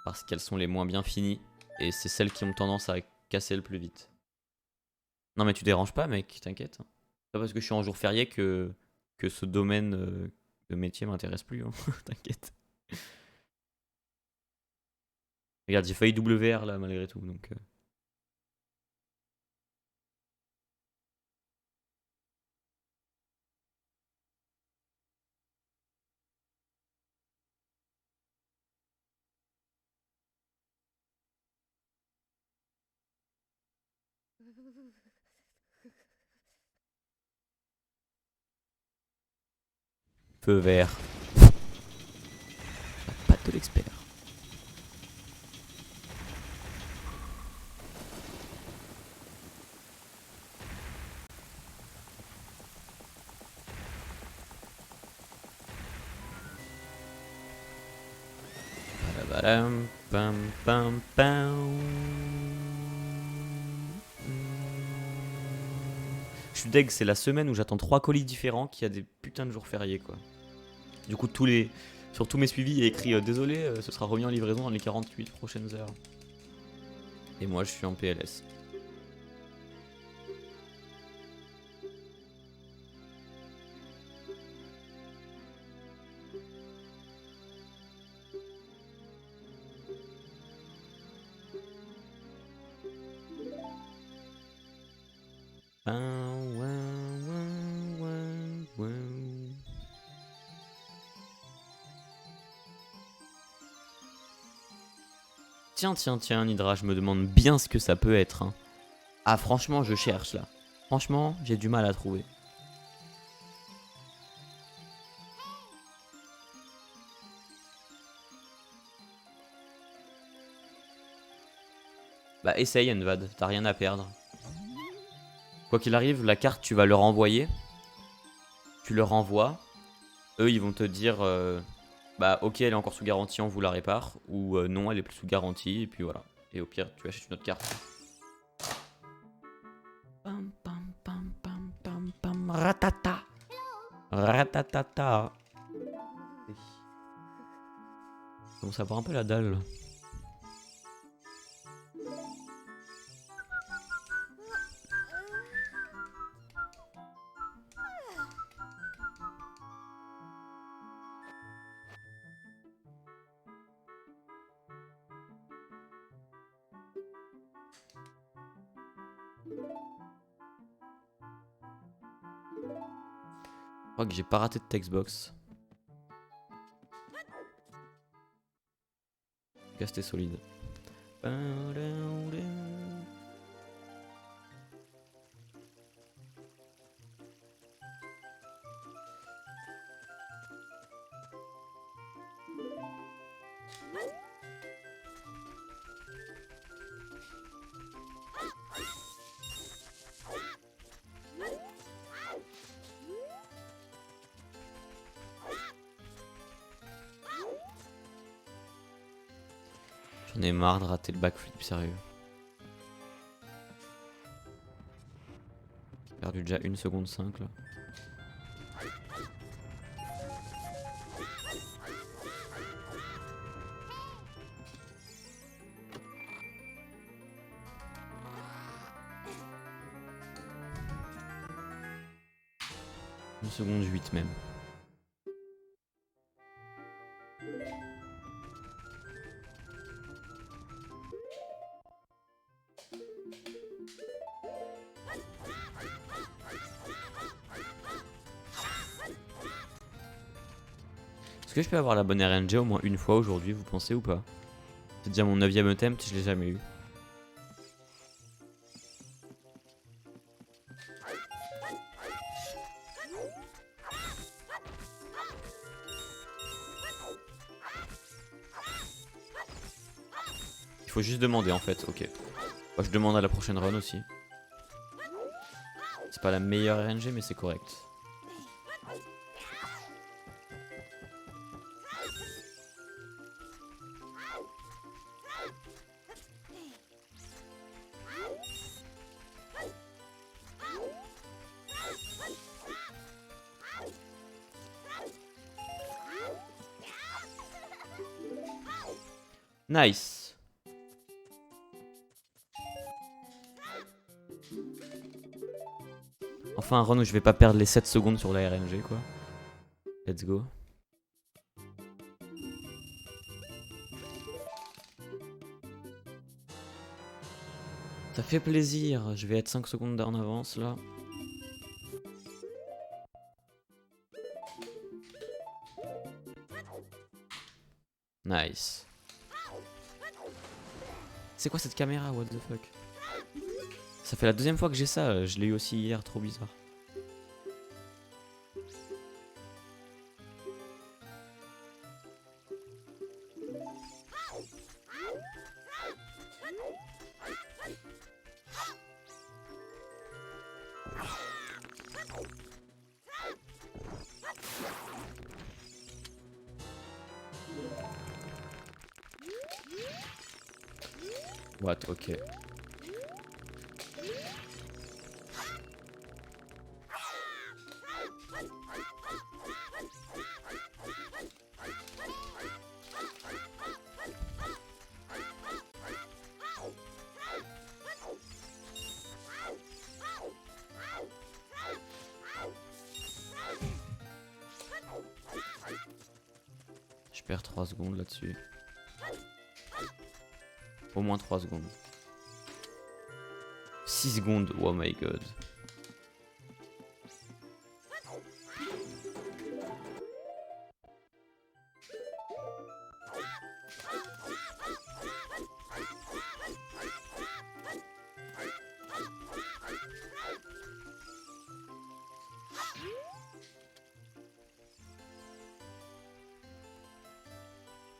Parce qu'elles sont les moins bien finies. Et c'est celles qui ont tendance à casser le plus vite. Non mais tu déranges pas mec, t'inquiète. C'est pas parce que je suis en jour férié que ce domaine de métier m'intéresse plus. Hein. T'inquiète. Regarde, j'ai failli WR là malgré tout. Donc, Feu vert. La patte de l'expert. Badam, pam, pam, pam. Je suis deg, c'est la semaine où j'attends 3 colis différents qui a des putains de jours fériés quoi. Du coup sur tous mes suivis il y a écrit désolé ce sera remis en livraison dans les 48 prochaines heures. Et moi je suis en PLS. Tiens, Nidra, je me demande bien ce que ça peut être. Hein. Ah, franchement, je cherche là. Franchement, j'ai du mal à trouver. Bah, essaye, Envad, t'as rien à perdre. Quoi qu'il arrive, la carte, tu vas leur envoyer. Tu leur envoies. Eux, ils vont te dire bah, ok, elle est encore sous garantie, on vous la répare. Ou non, elle est plus sous garantie, et puis voilà. Et au pire, tu achètes une autre carte. Pam, pam, pam, pam, pam, pam, ratata. Ratatata. Bon, ça part un peu la dalle. Là. Je crois que j'ai pas raté de textbox. C'était solide. J'en ai marre de rater le backflip, sérieux. J'ai perdu déjà 1 seconde 5 là. Une seconde 8 même. Est-ce que je peux avoir la bonne RNG au moins une fois aujourd'hui, vous pensez ou pas? C'est déjà mon 9ème attempt, je l'ai jamais eu. Il faut juste demander en fait, ok. Moi, je demande à la prochaine run aussi. C'est pas la meilleure RNG mais c'est correct. Nice. Enfin un run où je vais pas perdre les 7 secondes sur la RNG quoi. Let's go. Ça fait plaisir, je vais être 5 secondes en avance là. Nice. C'est quoi cette caméra, what the fuck? Ça fait la deuxième fois que j'ai ça, je l'ai eu aussi hier, trop bizarre. What, ok. Je perds 3 secondes là-dessus. Au moins 3 secondes. 6 secondes, oh my god.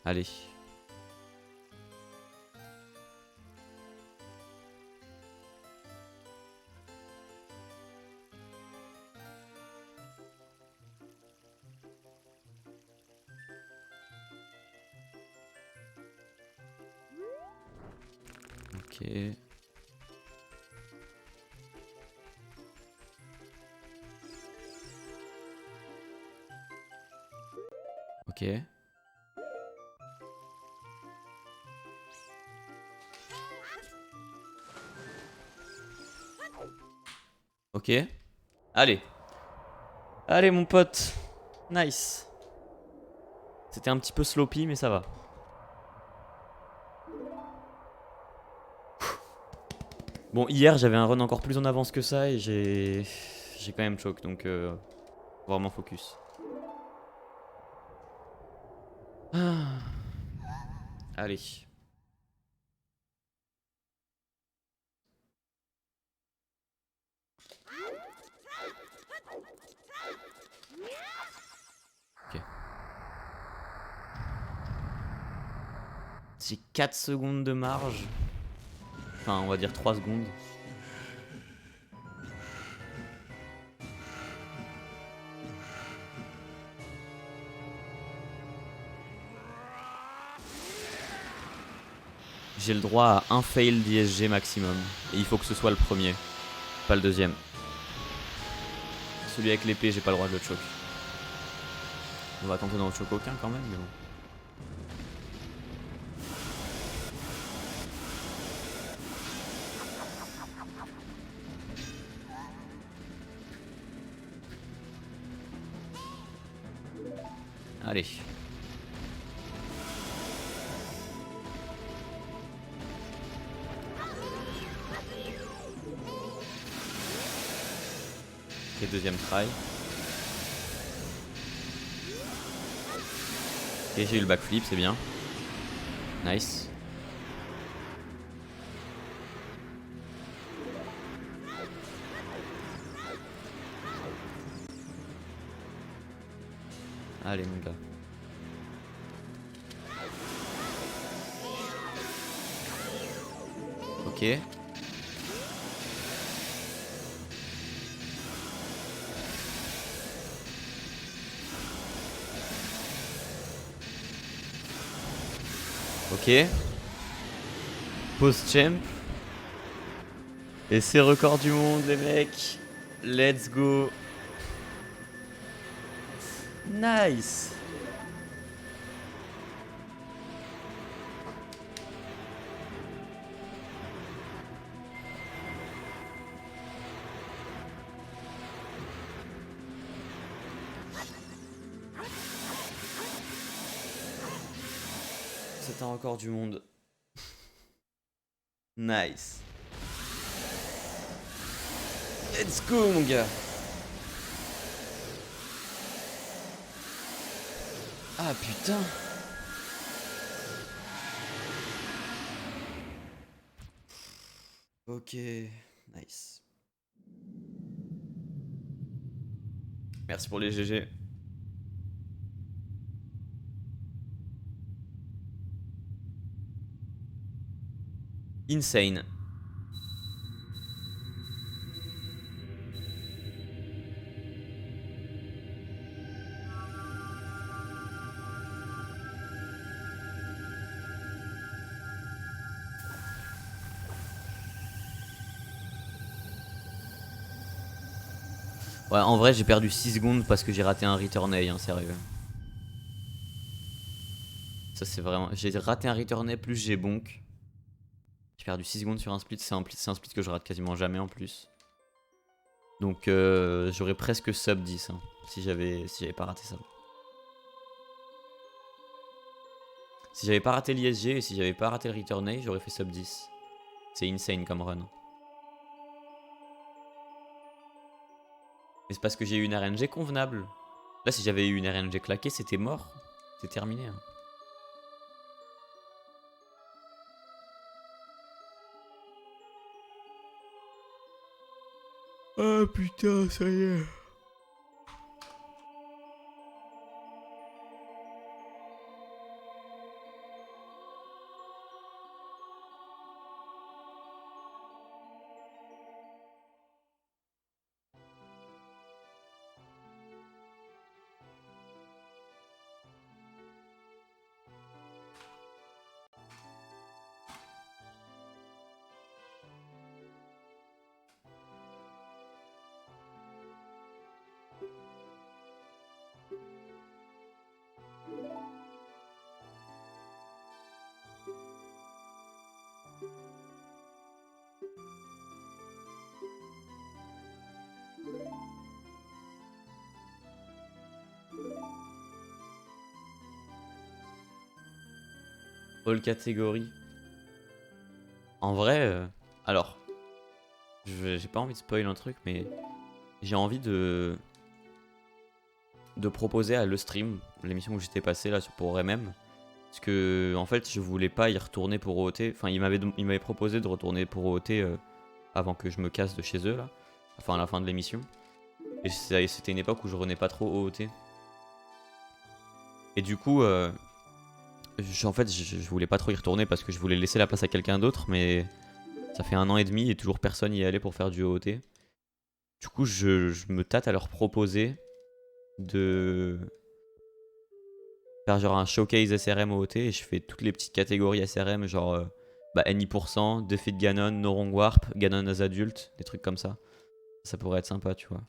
Allez. Ok. Ok. Ok. Allez. Allez mon pote. Nice. C'était un petit peu sloppy mais ça va. Bon hier j'avais un run encore plus en avance que ça et j'ai quand même choc donc vraiment focus. Ah. Allez. Ok. J'ai 4 secondes de marge. Enfin on va dire 3 secondes. J'ai le droit à un fail d'ISG maximum. Et il faut que ce soit le premier, pas le deuxième. Celui avec l'épée, j'ai pas le droit de le choc. On va tenter d'en choc aucun quand même, mais bon. Allez. Ok, deuxième try. Ok, j'ai eu le backflip, c'est bien. Nice. Allez mon gars. Ok. Ok. Pause champ. Et c'est record du monde les mecs. Let's go. Nice. C'est un record du monde. Nice. Let's go mon gars. Ah putain. Ok, nice. Merci pour les GG. Insane. Ouais, en vrai, j'ai perdu 6 secondes parce que j'ai raté un return A, hein, sérieux. Ça, c'est vraiment. J'ai raté un return A plus j'ai bonk. J'ai perdu 6 secondes sur un split. C'est un split que je rate quasiment jamais en plus. Donc, j'aurais presque sub 10 hein, si j'avais pas raté ça. Si j'avais pas raté l'ISG et si j'avais pas raté le return A, j'aurais fait sub 10. C'est insane comme run. Mais c'est parce que j'ai eu une RNG convenable. Là, si j'avais eu une RNG claquée, c'était mort. C'est terminé. Hein. Ah putain, ça y est. All catégorie. En vrai, alors, j'ai pas envie de spoil un truc, mais j'ai envie de proposer à Le Stream, l'émission où j'étais passé là pour MM, parce que en fait je voulais pas y retourner pour OOT. Enfin, il m'avait proposé de retourner pour OOT avant que je me casse de chez eux là, enfin à la fin de l'émission. Et c'était une époque où je revenais pas trop OOT. Et du coup, en fait, je voulais pas trop y retourner parce que je voulais laisser la place à quelqu'un d'autre, mais ça fait 1 an et demi et toujours personne y est allé pour faire du OOT. Du coup, je me tâte à leur proposer de faire genre un showcase SRM OOT et je fais toutes les petites catégories SRM, genre NI%, Defeat Ganon, No Wrong Warp, Ganon as adulte, des trucs comme ça. Ça pourrait être sympa, tu vois.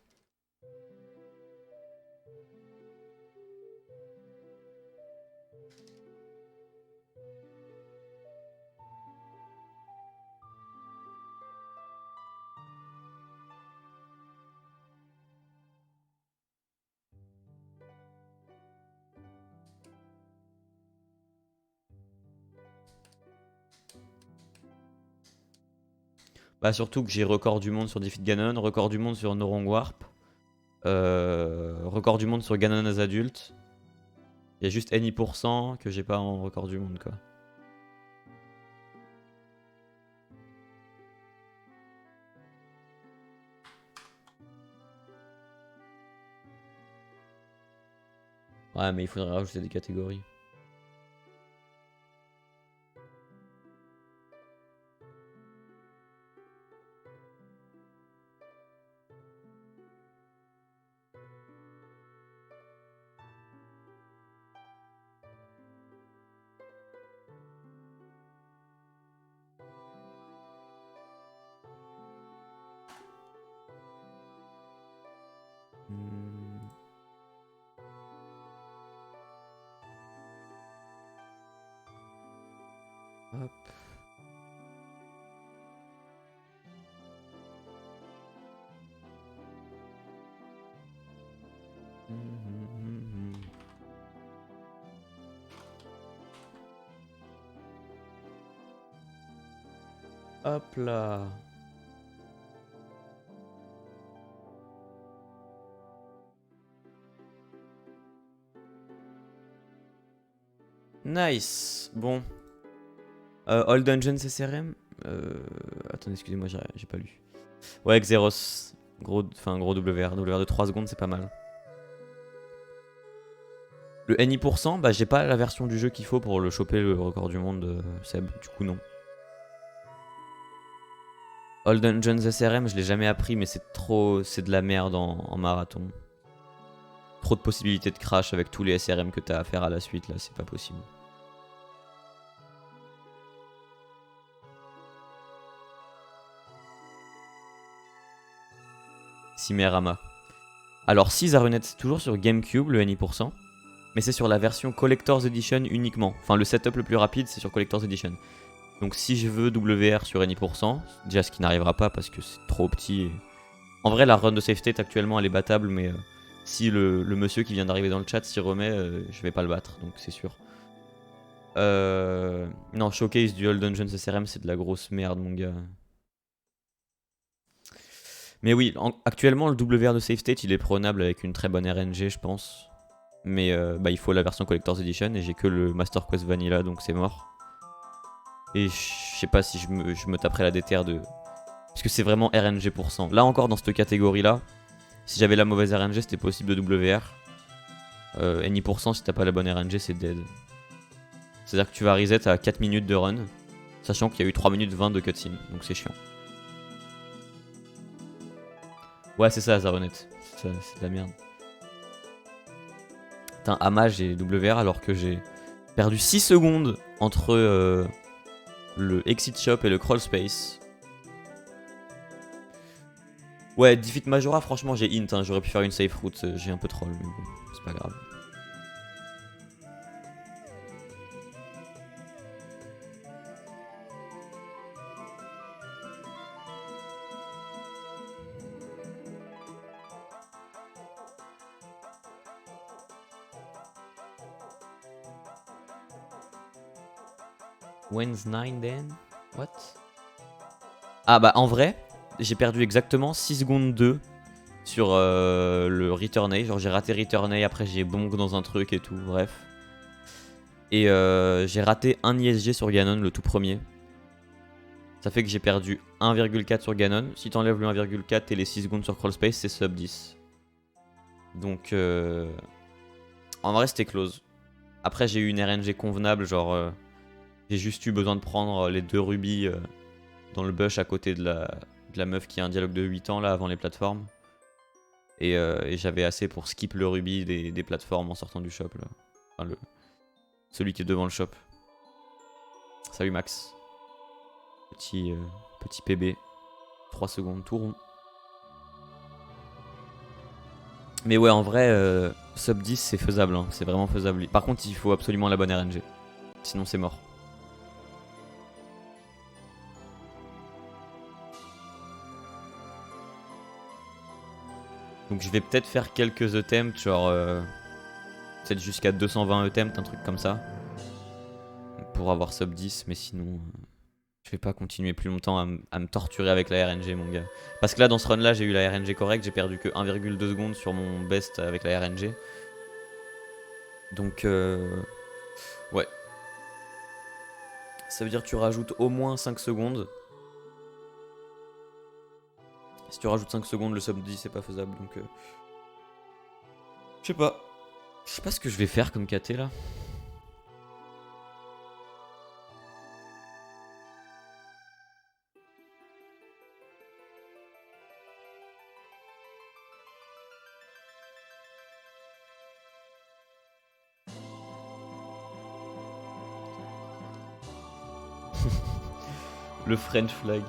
Bah surtout que j'ai record du monde sur Defeat Ganon, record du monde sur No Wrong Warp, record du monde sur Ganon as adulte. Il y a juste NI% que j'ai pas en record du monde quoi. Ouais mais il faudrait rajouter des catégories. Hop. Hop là. Nice. Bon. All Dungeons SRM. Attendez, excusez-moi, j'ai pas lu. Ouais, Xeros. Gros WR. WR de 3 secondes, c'est pas mal. Le NI%, bah j'ai pas la version du jeu qu'il faut pour le choper le record du monde de Seb. Du coup, non. All Dungeons SRM, je l'ai jamais appris, mais c'est trop. C'est de la merde en marathon. Trop de possibilités de crash avec tous les SRM que t'as à faire à la suite, là, c'est pas possible. Cimérama. Alors, si Zarunet, c'est toujours sur GameCube, le NI%, mais c'est sur la version Collector's Edition uniquement. Enfin, le setup le plus rapide, c'est sur Collector's Edition. Donc, si je veux WR sur NI%, déjà ce qui n'arrivera pas parce que c'est trop petit. Et... En vrai, la run de Safe State actuellement, elle est battable, mais si le monsieur qui vient d'arriver dans le chat s'y remet, je vais pas le battre, donc c'est sûr. Non, Showcase du All Dungeons SRM, c'est de la grosse merde, mon gars. Mais oui, actuellement, le WR de Safe State, il est prenable avec une très bonne RNG, je pense. Mais bah, il faut la version Collector's Edition et j'ai que le Master Quest Vanilla, donc c'est mort. Et je sais pas si je me taperais la déterre de... Parce que c'est vraiment RNG pour cent. Là encore, dans cette catégorie-là, si j'avais la mauvaise RNG, c'était possible de WR. NI%, si t'as pas la bonne RNG, c'est dead. C'est-à-dire que tu vas reset à 4 minutes de run, sachant qu'il y a eu 3 minutes 20 de cutscene, donc c'est chiant. Ouais, c'est ça, Zaronet. C'est de la merde. Putain, Ama, j'ai WR alors que j'ai perdu 6 secondes entre le Exit Shop et le Crawl Space. Ouais, Defeat Majora, franchement, j'ai int, hein, j'aurais pu faire une safe route, j'ai un peu troll, mais bon, c'est pas grave. When's 9 then? What? Ah bah en vrai, j'ai perdu exactement 6 secondes 2 sur le Return A. Genre j'ai raté Return A, après j'ai bonk dans un truc et tout, bref. Et j'ai raté un ISG sur Ganon, le tout premier. Ça fait que j'ai perdu 1,4 sur Ganon. Si t'enlèves le 1,4 et les 6 secondes sur Crawl Space, c'est sub 10. Donc en vrai c'était close. Après j'ai eu une RNG convenable, genre j'ai juste eu besoin de prendre les 2 rubis dans le bush à côté de la meuf qui a un dialogue de 8 ans là avant les plateformes. Et j'avais assez pour skip le rubis des plateformes en sortant du shop là. Enfin celui qui est devant le shop. Salut Max. Petit PB. 3 secondes tout rond. Mais ouais en vrai sub 10 c'est faisable hein. C'est vraiment faisable. Par contre il faut absolument la bonne RNG. Sinon c'est mort. Donc je vais peut-être faire quelques attempts, genre peut-être jusqu'à 220 attempts, un truc comme ça. Pour avoir sub 10, mais sinon je vais pas continuer plus longtemps à me torturer avec la RNG mon gars. Parce que là dans ce run là j'ai eu la RNG correcte, j'ai perdu que 1,2 secondes sur mon best avec la RNG. Donc ouais. Ça veut dire que tu rajoutes au moins 5 secondes. Si tu rajoutes 5 secondes, le sub 10 c'est pas faisable donc je sais pas. Je sais pas ce que je vais faire comme KT là. Le French flag.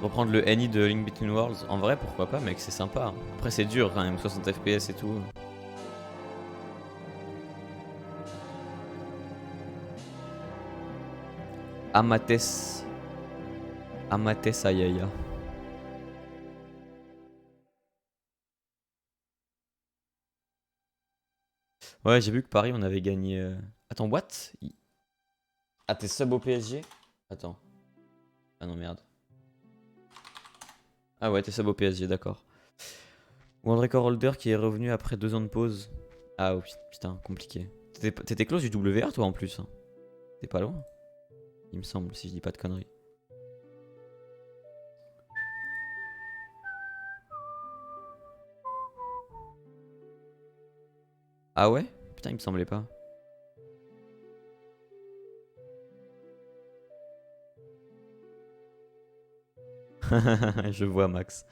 Reprendre le NI de Link Between Worlds, en vrai pourquoi pas mec, c'est sympa. Après c'est dur quand même, 60 FPS et tout. Amates. Amates Ayaya. Ouais j'ai vu que Paris on avait gagné... Attends what? Ah t'es sub au PSG? Attends. Ah non, merde. Ah ouais, t'es sub au PSG, d'accord. World Record Holder qui est revenu après 2 ans de pause. Ah oui, putain, compliqué. T'étais close du WR toi en plus, hein. T'es pas loin, il me semble, si je dis pas de conneries. Ah ouais? Putain, il me semblait pas. Je vois Max.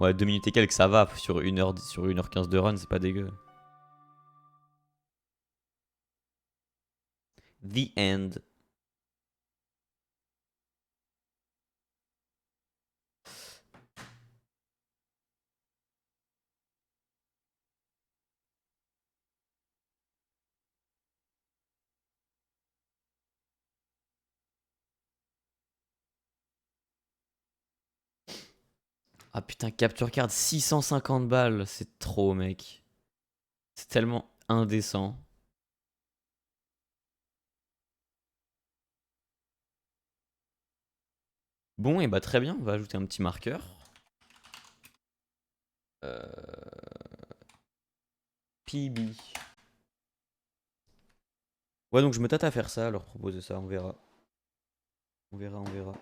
Ouais, 2 minutes et quelques, ça va. Sur 1h, sur 1h15 de run, c'est pas dégueu. The end. Ah putain, capture card 650 balles, c'est trop mec. C'est tellement indécent. Bon, et bah très bien, on va ajouter un petit marqueur. PB. Ouais, donc je me tâte à faire ça, à leur proposer ça, on verra. On verra, on verra.